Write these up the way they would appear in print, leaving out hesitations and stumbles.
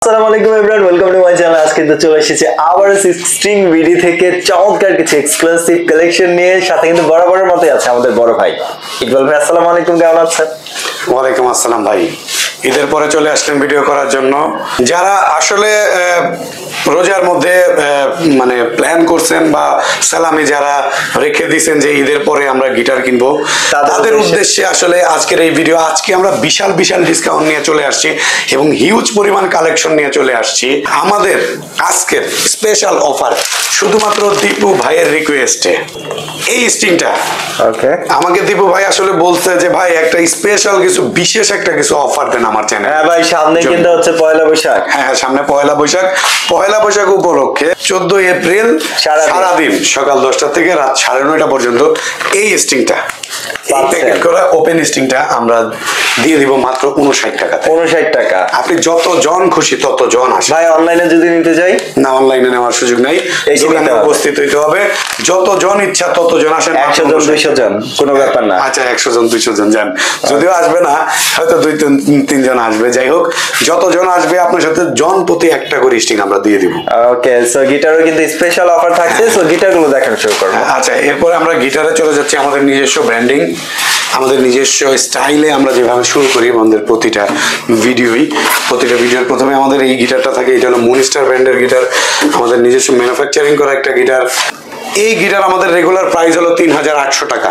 আসসালামু আলাইকুম everyone, welcome to my channel. আজকে তো চলে এসেছি আবার 16 বিডি থেকে চমৎকার কিছু এক্সক্লুসিভ কালেকশন নিয়ে। সাথে কিন্তু বরাবরের মতোই আছে আমাদের বড় ভাই ইকবাল ভাই। আসসালামু আলাইকুম, কেমন আছেন? ওয়ালাইকুম আসসালাম ভাই। ঈদের পরে চলে আসলেন ভিডিও করার জন্য। যারা আসলে রোজার মধ্যে মানে প্ল্যান করছেন বা সালামি যারা রেখে দিয়েছেন যে ঈদের পরে আমরা গিটার কিনবো, তাদের উদ্দেশ্যে আসলে আজকের এই ভিডিও। আজকে আমরা বিশাল বিশাল ডিসকাউন্ট নিয়ে চলে আসছি এবং হিউজ পরিমাণ কালেকশন নিয়ে চলে আসছি। আমাদের আজকের স্পেশাল অফার শুধুমাত্র দীপু ভাইয়ের রিকোয়েস্টে। এই স্ট্রিংটা ওকে, আমাকে দীপু ভাই আসলে বলছে যে ভাই একটা স্পেশাল কিছু বিশেষ একটা কিছু অফার দেন আমার চ্যানেলে। হ্যাঁ ভাই, সামনে কিন্তু হচ্ছে পয়লা বৈশাখ। হ্যাঁ, সামনে পয়লা বৈশাখ। পয়লা বৈশাখ উপলক্ষে 14 এপ্রিল সারাদিন সকাল 10টা থেকে রাত 9:30 পর্যন্ত এই স্ট্রিংটা, প্যাকেট করা ওপেন স্ট্রিংটা আমরা দিয়ে দিব মাত্র 59 টাকাতে। 59 টাকা। আপনি যত জন খুশি তত জন আসে। ভাই অনলাইনে যদি নিতে যাই? না, অনলাইনে নেওয়ার সুযোগ নাই, দোকানে উপস্থিত হইতে হবে। যত জন ইচ্ছা তত জন আসেন। 100 জন 200 জন কোনো ব্যাপার না। আচ্ছা, 100 জন 200 জন যান, যদিও আসবে না, হয়তো 2-3 জন আসবে। যাই হোক, যত জন আসবে আপনার সাথে জন প্রতি একটা করে স্ট্রিং আমরা দিয়ে দিব। ওকে, সো গিটারও কিন্তু স্পেশাল অফার থাকছে। সো গিটারগুলো দেখানো শুরু করব। আচ্ছা, এরপরে আমরা গিটারে চলে যাচ্ছি। আমাদের নিজস্ব ব্র্যান্ডিং, আমাদের নিজস্ব স্টাইলে আমরা যেভাবে শুরু করি আমাদের প্রতিটা ভিডিওর প্রথমে আমাদের এই গিটারটা থাকে। এটা হলো মুনস্টার ব্র্যান্ডের গিটার, আমাদের নিজস্ব ম্যানুফ্যাকচারিং করা একটা গিটার। এই গিটার আমাদের রেগুলার প্রাইস হলো 3800 টাকা।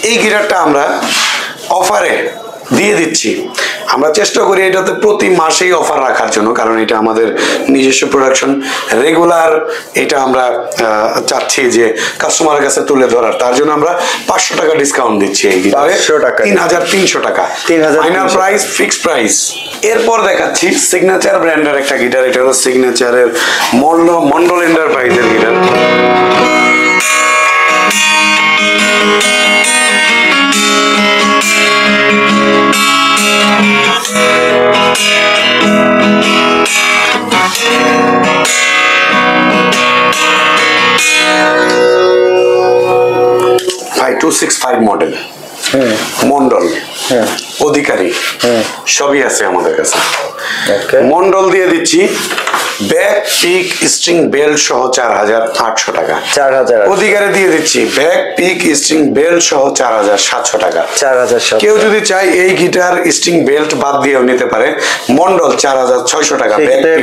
এই গিটারটা আমরা অফারে দিয়ে দিচ্ছি। আমরা চেষ্টা করি এটাতে প্রতি মাসেই অফার রাখার জন্য, কারণ এটা আমাদের নিজস্ব প্রোডাকশন। রেগুলার এটা আমরা চাচ্ছি যে কাস্টমারের কাছে তুলে ধরার, তার জন্য আমরা 500 টাকা ডিসকাউন্ট দিচ্ছি। এই গিটারে 3300 টাকা ফাইনাল প্রাইস, ফিক্সড প্রাইস। এরপর দেখাচ্ছি সিগনেচার ব্র্যান্ডের একটা গিটার। এটা হলো সিগনেচারের মন্ডল এন্টারপ্রাইজের গিটার। ভাই 265 মডেল, মন্ডল, অধিকারী সবই আছে আমাদের কাছে। মন্ডল দিয়ে দিচ্ছি ব্যাক পিক স্ট্রিং বেল্ট সহ 4800 টাকা। 4000। অধিকারে দিয়ে দিচ্ছি ব্যাক পিক স্ট্রিং বেল্ট সহ 4700 টাকা। 4700। কেউ যদি চায় এই গিটার স্ট্রিং বেল্ট বাদ দিয়েও নিতে পারে। মন্ডল 4600 টাকা,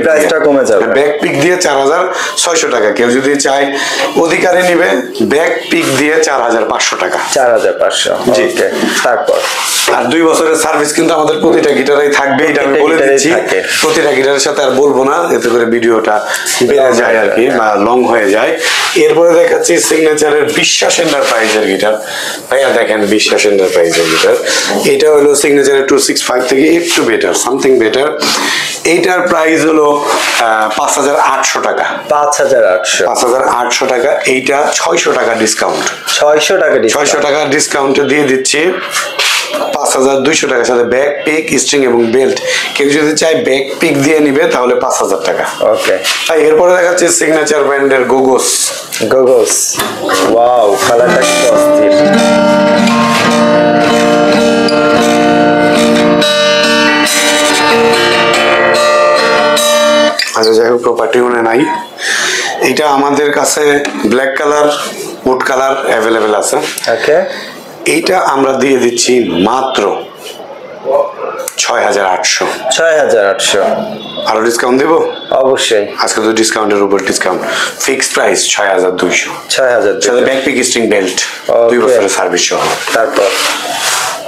প্রাইসটা কমে যাবে। ব্যাক পিক দিয়ে 4600 টাকা। কেউ যদি চায় অধিকারে নিবে ব্যাক পিক দিয়ে 4500 টাকা। 4500। জি। তারপর আর 2 বছরের সার্ভিস কিন্তু আমাদের প্রতিটা গিটারেই থাকবে, এটা আমি বলে দিচ্ছি। প্রতিটা গিটারের সাথে আর বলবো না, এতে করে ভিডিওটা বেড়ে যায় আর কি, বা লং হয়ে যায়। এরপরে দেখাচ্ছি সিগনেচারের বিশ্বাস এন্টারপ্রাইজের গিটার। ভাইয়া দেখেন, বিশ্বাস এন্টারপ্রাইজের গিটার। এটা হলো সিগনেচারের 265 থেকে একটু বেটার, সামথিং বেটার। এইটার প্রাইস হলো 5800 টাকা। 5800 টাকা। এইটা 600 টাকা ডিসকাউন্ট। 600 টাকা ডিসকাউন্টে দিয়ে দিচ্ছি 5200 টাকার সাথে ব্যাক পিক স্ট্রিং এবং বেল্ট। কেউ যদি চায় ব্যাক পিক দিয়ে নিবে তাহলে 5000 টাকা। ওকে, তাই এরপরে দেখাচ্ছি সিগনেচার ব্র্যান্ডের গোগোস। ওয়াও, কালারটা কি অস্থির। আচ্ছা, যাই হোক, প্রপার্টি মনে নাই। এটা আমাদের কাছে black colour, would colour available আছে। ওকে, এইটা আমরা দিয়ে দিচ্ছি মাত্র 6800। 6800। আরো ডিসকাউন্ট দেবো অবশ্যই, আজকে তো ডিসকাউন্টের উপর ডিসকাউন্ট। Fixed price 6200। 6000 সাথে ব্যাক পিক স্ট্রিং বেল্ট, 2 বছরের সার্ভিস সহ।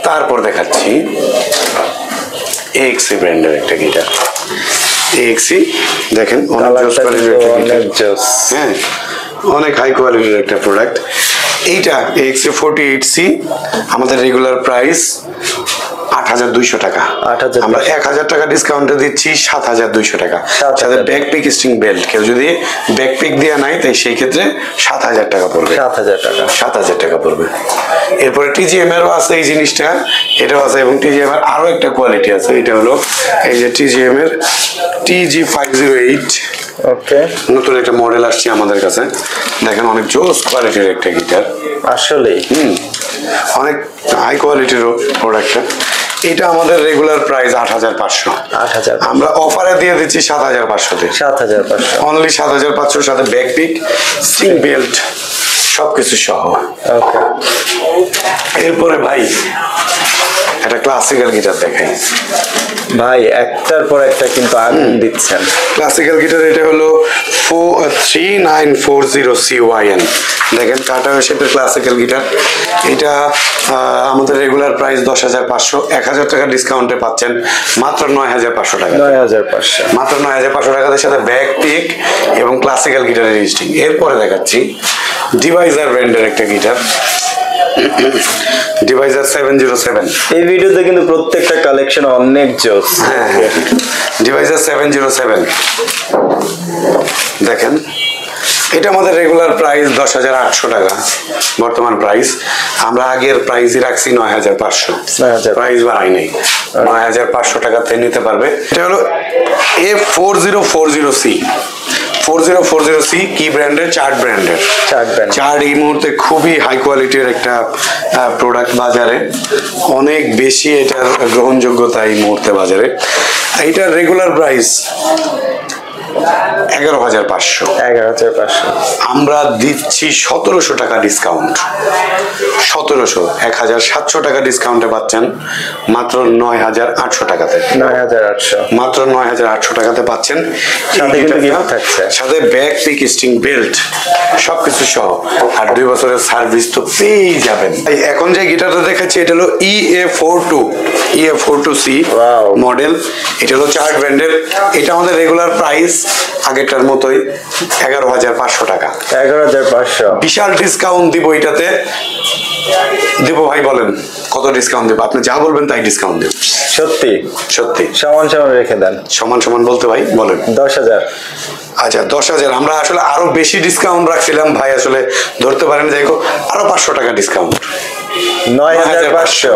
তারপর দেখাচ্ছি এক্সি ব্র্যান্ডের একটা গিটার। এক্সি দেখেন, অনেক জোস কোয়ালিটির একটা গিটার। হ্যাঁ, অনেক হাই কোয়ালিটির একটা প্রোডাক্ট। এইটা এক্সি 48C আমাদের রেগুলার প্রাইস 8200 টাকা। আমরা 1000 টাকা ডিসকাউন্টে দিচ্ছি 7200 টাকা। সাথে ব্যাক পিক স্ট্রিং বেল্ট। কেউ যদি ব্যাক পিক দিয়ে নাই, তাই সেই ক্ষেত্রে 7000 টাকা পড়বে। 7000 টাকা পড়বে। এরপরে টিজিএম এরও আছে এই জিনিসটা, এটাও আছে। এবং টিজিএম এর আরো একটা কোয়ালিটি আছে, এটা হলো এই যে টিজিএম এর TG508। ওকে, নতুন একটা মডেল আসছে আমাদের কাছে। দেখেন, অনেক জোস কোয়ালিটির একটা গিটার। আসলে অনেক হাই কোয়ালিটির প্রোডাক্টটা। এটা আমাদের রেগুলার প্রাইস 8,500। 8,000 আমরা অফারে দিয়ে দিচ্ছি 7,500-তে। 7,500 অনলি 7,500 সাথে ব্যাক পিক, স্ট্রিং বেল্ট সবকিছু সহ। ওকে, এরপরে ভাই একটা ক্লাসিক্যাল গিটার দেখাই। ভাই একটার পর একটা কিন্তু আগুন দিচ্ছেন। ক্লাসিক্যাল গিটার এটা হলো 3940 CYN। দেখেন কাটা শেপের ক্লাসিক্যাল গিটার। এটা আমাদের রেগুলার প্রাইস 10,500, 1,000 টাকা ডিসকাউন্টে পাচ্ছেন মাত্র 9,500 টাকা। 9,500 মাত্র 9,500 টাকার সাথে ব্যাক পিক এবং ক্লাসিক্যাল গিটারের স্ট্রিং। এরপরে দেখাচ্ছি ডিভাইজার ব্র্যান্ডের একটা গিটার, ডিভাইজার 707। এই ভিডিওতে কিন্তু প্রত্যেকটা কালেকশন অনেক জোস। হ্যাঁ, ডিভাইজার 707 দেখেন। এটা আমাদের রেগুলার প্রাইস 10,800 টাকা বর্তমান প্রাইস। আমরা আগের প্রাইসই রাখছি 9,500, 9,000 প্রাইস বাড়াই নাই। 9,500 টাকাতে নিতে পারবে। এটা হলো A4040C। 4040C কি ব্র্যান্ডের? চার্ট ব্র্যান্ডের। চার্ট এই মুহূর্তে খুবই হাই কোয়ালিটির একটা প্রোডাক্ট বাজারে, অনেক বেশি এটার গ্রহণযোগ্যতা এই মুহূর্তে বাজারে। এইটার রেগুলার প্রাইস 11,500। 11,500 আমরা দিচ্ছি 1,700 টাকা ডিসকাউন্ট। 1,700, 1,700 টাকা ডিসকাউন্টে পাচ্ছেন মাত্র 9,800 টাকাতে। 9,800 মাত্র 9,800 টাকাতে পাচ্ছেন। সাথে কিন্তু gift থাকছে, সাথে ব্যাক পিক, স্ট্রিং বেল্ট সবকিছু সহ, আর 2 বছরের সার্ভিস তো পেয়েই যাবেন। এখন যে গিটারটা দেখাচ্ছি এটা হলো EA42C মডেল। এটা হলো চার্ট ব্র্যান্ডের। এটা আমাদের রেগুলার প্রাইস আগেরটার মতোই 11,500 টাকা। 11,500 বিশাল ডিসকাউন্ট দিব এটাতে। দিব ভাই, বলেন কত ডিসকাউন্ট দেব? আপনি যা বলবেন তাই ডিসকাউন্ট দেব। সত্যি সত্যি সমান সমান রেখে দেন। সমান সমান বলতে ভাই বলেন। 10,000। আচ্ছা 10,000। আমরা আসলে আরো বেশি ডিসকাউন্ট রাখছিলাম ভাই, আসলে ধরতে পারেন। যাই হোক, আরো 500 টাকা ডিসকাউন্ট। 9,500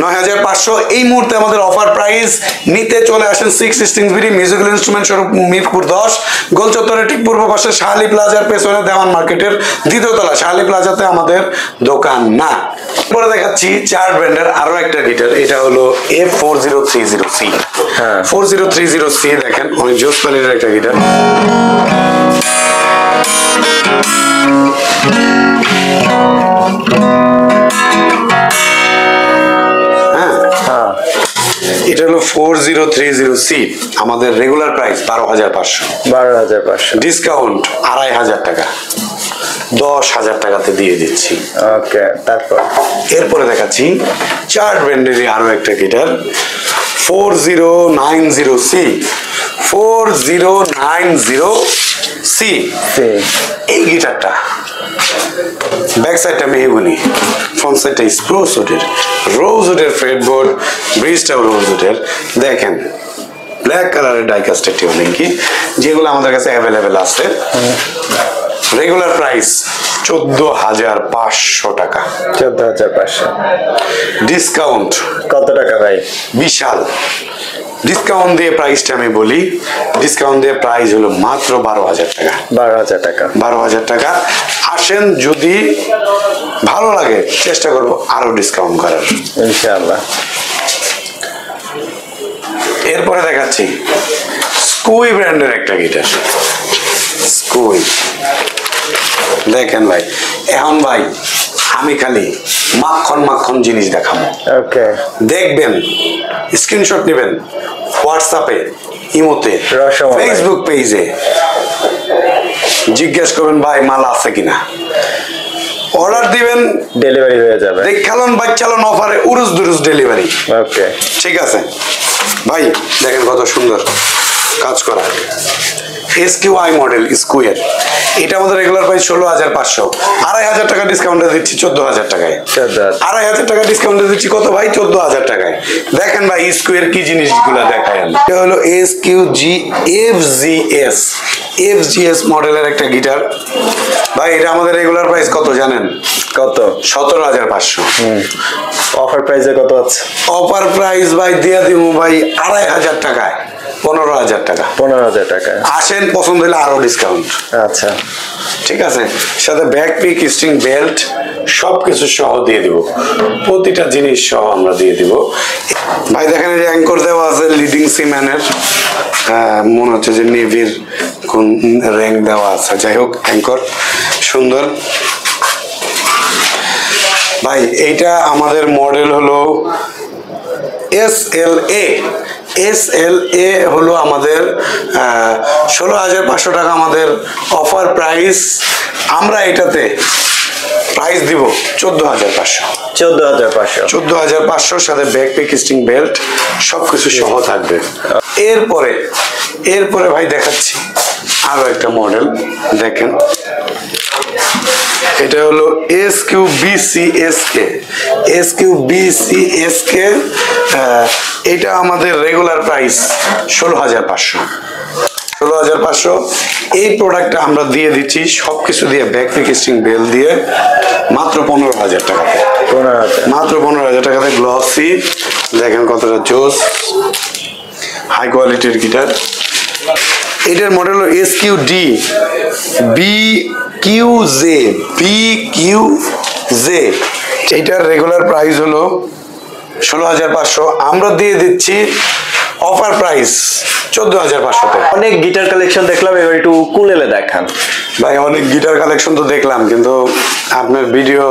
9,500 এই মুহূর্তে আমাদের অফার প্রাইস। নিতে চলে আসেন 6 strings BD musical instrument showroom, Mirpur 10, গোল চত্বরের ঠিক পূর্ব পাশে শাহালি প্লাজার পেছনে দেওয়ান মার্কেটের 2য় তলা। শাহালি প্লাজাতে আমাদের দোকান না। পরে দেখাচ্ছি চার্ট ব্র্যান্ডের আরো একটা গিটার। এটা হলো A4030C। 4030C দেখেন, অনেক জোস কোয়ালিটির একটা গিটার। এটা হলো 4030C। আমাদের রেগুলার প্রাইস 12,500। 12,500 ডিসকাউন্ট 2,500 টাকা, 10,000 টাকাতে দিয়ে দিচ্ছি। ওকে, তারপর এরপরে দেখাচ্ছি চার্ট ব্র্যান্ডেরই আরো একটা গিটার 4090C। 4090C এই গিটারটা ব্যাক সাইডটা মেহগুনি, ফ্রন্ট সাইডটা স্প্রুস উডের, রোজ উডের ফ্রেডবোর্ড, ব্রিজটাও রোজ উডের। দেখেন ব্ল্যাক কালারের ডাইকাস্টের টিউনিং কি, যেগুলো আমাদের কাছে অ্যাভেলেবেল আছে। রেগুলার প্রাইস 14,500 টাকা। 14,500 ডিসকাউন্ট কত টাকা ভাই? বিশাল ডিসকাউন্ট দিয়ে প্রাইসটা আমি বলি। ডিসকাউন্ট দিয়ে প্রাইস হলো মাত্র 12,000 টাকা। 12,000 টাকা। 12,000 টাকা। আসেন, যদি ভালো লাগে চেষ্টা করবো আরো ডিসকাউন্ট করার ইনশাআল্লাহ। এরপরে দেখাচ্ছি স্কুই ব্র্যান্ডের একটা গিটার। স্কুই দেখেন ভাই, এখন ভাই আমি খালি মাখন মাখন জিনিস দেখাবো। ওকে, দেখবেন, স্ক্রিনশট নেবেন, হোয়াটসঅ্যাপে, ইমোতে, ফেসবুক পেজে জিজ্ঞেস করবেন ভাই মাল আছে কিনা, অর্ডার দিবেন, ডেলিভারি হয়ে যাবে। দেখালন বাচ্চালন অফারে উরুস দুরুস ডেলিভারি। ওকে, ঠিক আছে ভাই, দেখেন কত সুন্দর কাজ করা। SQI model square. এটা আমাদের রেগুলার প্রাইস 16,500। 2,500 টাকা ডিসকাউন্টে দিচ্ছি 14,000 টাগায়। 2,500 টাকা ডিসকাউন্টে দিচ্ছি কত ভাই? 14,000 টাকায়। দেখেন ভাই স্কুয়ার কি জিনিসগুলো দেখায়। এটা হলো SQG FGS মডেলের একটা গিটার ভাই। এটা আমাদের রেগুলার প্রাইস কত জানেন? কত? 17,500। অফার প্রাইসে কত আছে? অফার প্রাইস ভাই দিয়ে দিব ভাই 2,500 টাকায়। 15,000 টাকা। 15,000 টাকা। আসেন, পছন্দ হলে আরো ডিসকাউন্ট। আচ্ছা, ঠিক আছে, সাথে ব্যাক পিক, স্ট্রিং বেল্ট সবকিছু সহ দিয়ে দিব, প্রতিটা জিনিস সহ আমরা দিয়ে দিব। ভাই দেখেন এই যে অ্যাঙ্কর দেওয়া আছে লিডিং সিম্যানের, মনে হচ্ছে যে নেভির কোন র্যাঙ্ক দেওয়া আছে, যাই হোক অ্যাঙ্কর সুন্দর। ভাই এইটা আমাদের মডেল হলো SLA। SLA হলো আমাদের 16,500 টাকা আমাদের অফার প্রাইস। আমরা এটাতে প্রাইস দিব 14,500। 14,500। 14,500 সাথে ব্যাক পিক, স্ট্রিং বেল্ট সবকিছু সহ থাকবে। এরপরে ভাই দেখাচ্ছি আরো একটা মডেল, দেখেন এটা হলো SQBCSK। এটা আমাদের রেগুলার প্রাইস 16,500। 16,500 এই প্রোডাক্টটা আমরা দিয়ে দিচ্ছি সবকিছু দিয়ে, ব্যাক পিক, স্ট্রিং বেল দিয়ে মাত্র 15,000 টাকাতে। 15,000। মাত্র 15,000 টাকাতে গ্লসি, দেখেন কতটা জোস, হাই কোয়ালিটির গিটার। এটার মডেল হলো SQD-BQJ। এটার রেগুলার প্রাইস হলো 16,500, আমরা দিয়ে দিচ্ছি অফার প্রাইস 14,500-তে। অনেক গিটার কালেকশন দেখলাম, এবার একটু উকুলেলে দেখান। ভাই অনেক গিটার কালেকশন তো দেখলাম, কিন্তু আপনার ভিডিও,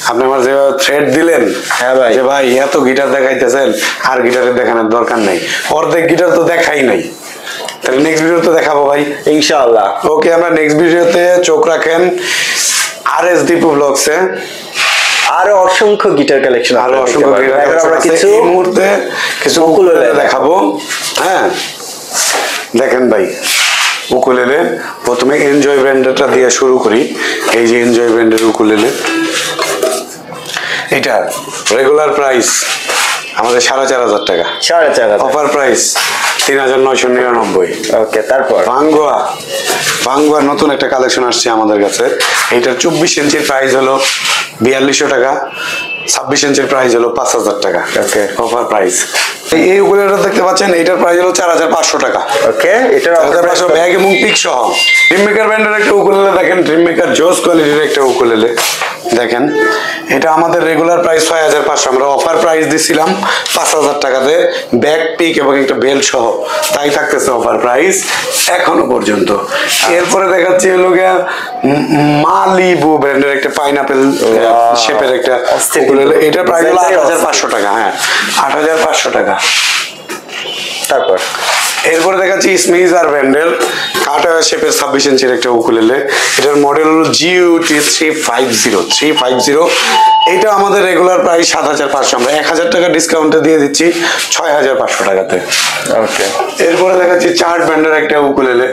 আপনি আমার যেভাবে থ্রেড দিলেন, হ্যাঁ ভাই, যে ভাই এত গিটার দেখাইতেছেন আর গিটারের দেখানোর দরকার নেই, অর্ধেক গিটার তো দেখাই নাই, তাহলে নেক্সট ভিডিওতে দেখাবো ভাই ইনশাআল্লাহ। ওকে, আমরা নেক্সট ভিডিওতে চোখ রাখেন RS দীপু ব্লগসে। আরো অসংখ্য গিটার কালেকশন, আরো অসংখ্য গিটার কালেকশন আছে। কিছু এই মুহূর্তে কিছু উকুলেলে দেখাবো। হ্যাঁ দেখেন ভাই, উকুলেলে প্রথমে এনজয় ব্র্যান্ডটা দিয়ে শুরু করি। এই যে এনজয় ব্র্যান্ডের উকুলেলে, এটা রেগুলার প্রাইস আমাদের 4,500 টাকা। 4,500। Offer price 3,999। ওকে, তারপর ভাঙ্গুয়ার নতুন একটা কালেকশন আসছে আমাদের কাছে। এইটার 24 ইঞ্চির প্রাইস হলো 4,200 টাকা, 26 ইঞ্চির প্রাইস হলো 5,000 টাকা। ওকে, অফার প্রাইস। এই উকুলেলেটা দেখতে পাচ্ছেন, এইটার প্রাইস হলো 4,500 টাকা। ওকে, এটা 4,500 ব্যাগ এবং পিক সহ। ড্রিম মেকার ব্র্যান্ডের একটা উকুলেলে দেখেন, ড্রিম মেকার জোস কোয়ালিটির একটা উকুলেলে দেখেন। এটা আমাদের রেগুলার প্রাইস 6,500, আমরা অফার প্রাইস দিছিলাম 5,000 টাকাতে, ব্যাক পিক এবং একটা বেল্ট সহ, তাই থাকতেছে অফার প্রাইস এখনো পর্যন্ত। এরপরে দেখাচ্ছি হলো গিয়া মালিবু ব্র্যান্ডের একটা পাইনাপেল শেপের একটা উকুলেলে। এটার প্রাইস হলো 8,500 টাকা। হ্যাঁ, 8,500 টাকা। তারপর এরপরে দেখাচ্ছি স্মিজার ব্র্যান্ডের কাটা শেপের 26 ইঞ্চির একটা উকুলেলে। এটার মডেল হলো GUT 350। এটা আমাদের রেগুলার প্রাইস 7,500, আমরা 1,000 টাকা ডিসকাউন্টে দিয়ে দিচ্ছি 6,500 টাকাতে। ওকে, এরপরে দেখাচ্ছি চার্ট ব্র্যান্ডের একটা উকুলেলে।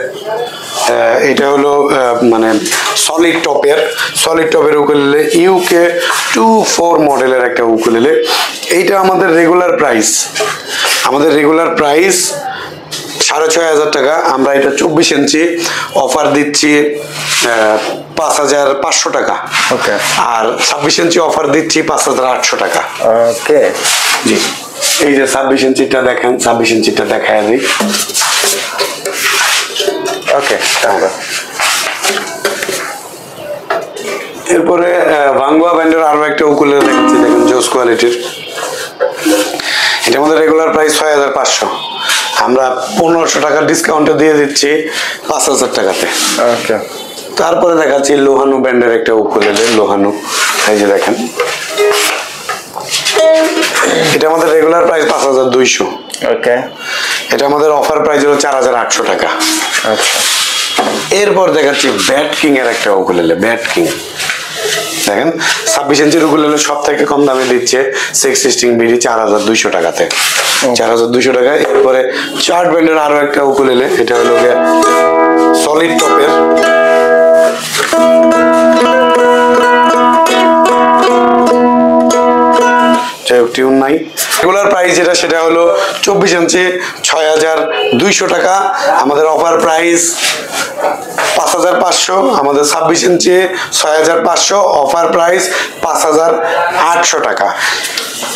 এটা হলো মানে সলিড টপের উকুলেলে, UK 24 মডেলের একটা উকুলেলে। এইটা আমাদের রেগুলার প্রাইস 6,500 টাকা, আমরা এটা 24 ইঞ্চি অফার দিচ্ছি 5,500 টাকা। ওকে, আর 26 ইঞ্চি অফার দিচ্ছি 5,800 টাকা। ওকে, জি, এই যে 26 ইঞ্চিটা দেখেন, 26 ইঞ্চিটা দেখায় দিই। ওকে, তারপর এরপরে ভাঙ্গুয়া ব্র্যান্ডের আরো একটা উকুলেলে দেখাচ্ছি, দেখেন জোস কোয়ালিটির। এটা আমাদের রেগুলার প্রাইস 6,500, আমরা 1,500 টাকা ডিসকাউন্টে দিয়ে দিচ্ছি 5,000 টাকাতে। ওকে, তারপরে দেখাচ্ছি লোহানু ব্র্যান্ডের একটা উকুলেলে, লোহানু, এই যে দেখেন। এটা আমাদের রেগুলার প্রাইস 5,200। ওকে, এটা আমাদের অফার প্রাইস হলো 4,800 টাকা। আচ্ছা, এরপর দেখাচ্ছি ব্যাট কিং এর একটা উকুলেলে, ব্যাট কিং দেখেন 26 ইঞ্চির উকুলেলে সব থেকে কম দামে দিচ্ছে 16 বিডি 4,200 টাকাতে। 4,200 টাকায়। এরপরে চার্ট ব্র্যান্ডের আরো একটা উকুলেলে, এটা হলো সলিড টপের। টিউন নাই, রেগুলার প্রাইস যেটা সেটা হলো 24 ইঞ্চি 6,200 টাকা, আমাদের অফার প্রাইস 5,500, আমাদের 26 ইঞ্চি 6,500, অফার প্রাইস 5,800 টাকা।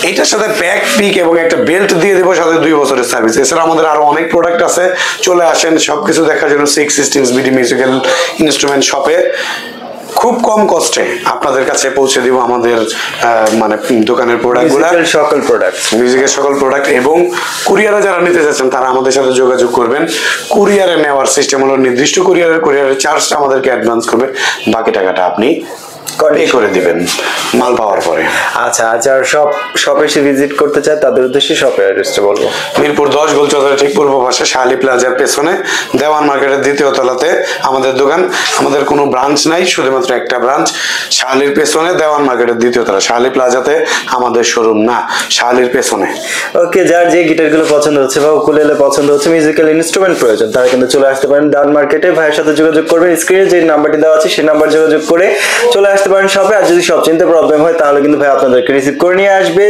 এইটার সাথে ব্যাক পিক এবং একটা বেল্ট দিয়ে দেবো, সাথে 2 বছরের সার্ভিস। এছাড়া আমাদের আরো অনেক প্রোডাক্ট আছে, চলে আসেন সবকিছু দেখার জন্য 616 বিডি মিউজিক্যাল ইনস্ট্রুমেন্ট শপে। খুব কম কস্টে আপনাদের কাছে পৌঁছে দিব আমাদের মানে দোকানের প্রোডাক্টগুলো, মিউজিকের সকল প্রোডাক্ট। এবং কুরিয়ারে যারা নিতে চাচ্ছেন তারা আমাদের সাথে যোগাযোগ করবেন। কুরিয়ারে নেওয়ার সিস্টেম হলো নির্দিষ্ট কুরিয়ারের চার্জটা আমাদেরকে অ্যাডভান্স করবে, বাকি টাকাটা আপনি পে করে দিবেন মাল পাওয়ার পরে। আচ্ছা, যারা শপ এসে ভিজিট করতে চায় তাদের উদ্দেশ্যে শপের অ্যাড্রেসটা বলবো। মিরপুর 10 গোলচত্বরের ঠিক পূর্ব পাশে শাহালি প্লাজার পেছনে দেওয়ান মার্কেটের 2য় তলাতে আমাদের দোকান। আমাদের কোনো ব্রাঞ্চ নাই, শুধুমাত্র একটা ব্রাঞ্চ শাহালির পেছনে, দেওয়ান মার্কেটের 2য় তলা। শাহালি প্লাজাতে আমাদের শোরুম না, শাহালির পেছনে। ওকে, যার যে গিটারগুলো পছন্দ হচ্ছে বা উকুলেলে পছন্দ হচ্ছে, মিউজিক্যাল ইনস্ট্রুমেন্ট প্রয়োজন, তারা কিন্তু চলে আসতে পারেন ডান মার্কেটে। ভাইয়ের সাথে যোগাযোগ করবেন, স্ক্রিনে যে নাম্বারটি দেওয়া আছে সেই নাম্বার যোগাযোগ করে চলে আসতে পারেন শপে। আর যদি সব চিনতে প্রবলেম হয় তাহলে কিন্তু ভাই আপনাদেরকে রিসিভ করে নিয়ে আসবে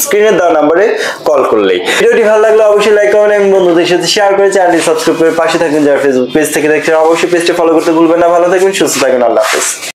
স্ক্রিনে দেওয়া নাম্বারে কল করলেই। ভিডিওটি ভালো লাগলে অবশ্যই লাইক কমেন্ট এবং বন্ধুদের সাথে শেয়ার করে চ্যানেলটি সাবস্ক্রাইব করে পাশে থাকবেন। যারা ফেসবুক পেজ থেকে দেখছেন অবশ্যই পেজটি ফলো করতে ভুলবেন না। ভালো থাকবেন, সুস্থ থাকবেন, আল্লাহ হাফেজ।